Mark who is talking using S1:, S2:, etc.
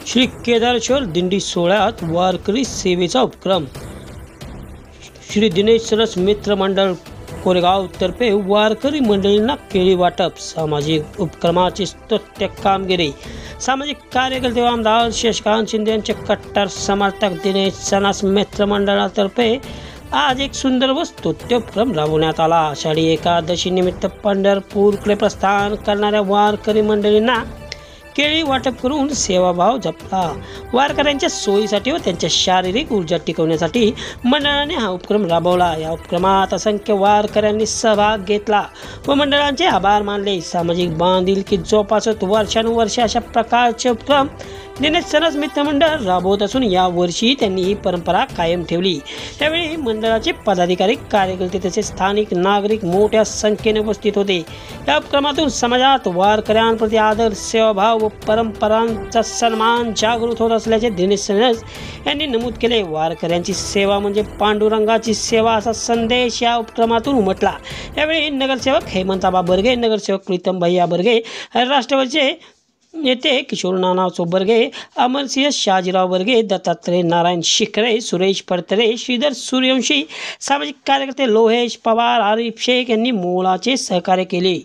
S1: श्री केदारेश्वर दिंडी सोहळ्यात वारकरी सेवेचा उपक्रम। श्री दिनेश सरस मित्र मंडळ कोरेगाव तर्फे वारकरी मंडळींना केळी वाटप। सामाजिक उपक्रमाची स्तुत्य कामगिरी। सामाजिक कार्यकर्ते आमदार शशिकांत शिंदे यांचे कट्टर समर्थक दिनेश सरस मित्र मंडळातर्फे आज एक सुंदर व स्तुत्य उपक्रम राबवण्यात आला। आषाढी एकादशी निमित्त पंढरपूरकडे प्रस्थान करणाऱ्या वारकरी मंडळींना केळी वाटप करून सेवाभाव जपला। वारकऱ्यांच्या सोयीसाठी व त्यांच्या शारीरिक ऊर्जा टिकवण्यासाठी मंडळाने हा उपक्रम राबवला। या उपक्रमात असंख्य वारकऱ्यांनी सहभाग घेतला व मंडळांचे आभार मानले। सामाजिक बांधिलकी जोपासत वर्षानुवर्षे अशा प्रकारचे उपक्रम दिनेश सरस मित्र मंडळ राबवत असून या वर्षी त्यांनी ही परंपरा कायम ठेवली। यावेळी मंडळाचे पदाधिकारी, कार्यकर्ते तसेच स्थानिक नागरिक मोठ्या संख्येने उपस्थित होते। या उपक्रमातून समाजात वारकऱ्यांप्रती आदर, सेवाभाव व परंपरांचा सन्मान जागृत होत असल्याचे दिनेश सरस यांनी नमूद केले। वारकऱ्यांची सेवा म्हणजे पांडुरंगाची सेवा असा संदेश या उपक्रमातून उमटला। यावेळी नगरसेवक हेमंताबा बर्गे, नगरसेवक प्रीतम भैया बर्गे, राष्ट्रवादीचे नेते किशोर नाना चोबर्गे, अमरसिंह शाजीराव बर्गे, दत्तात्रय नारायण शिखरे, सुरेश पडतरे, श्रीधर सूर्यवंशी, सामाजिक कार्यकर्ते लोहेश पवार, आरिफ शेख यांनी मोलाचे सहकार्य केले।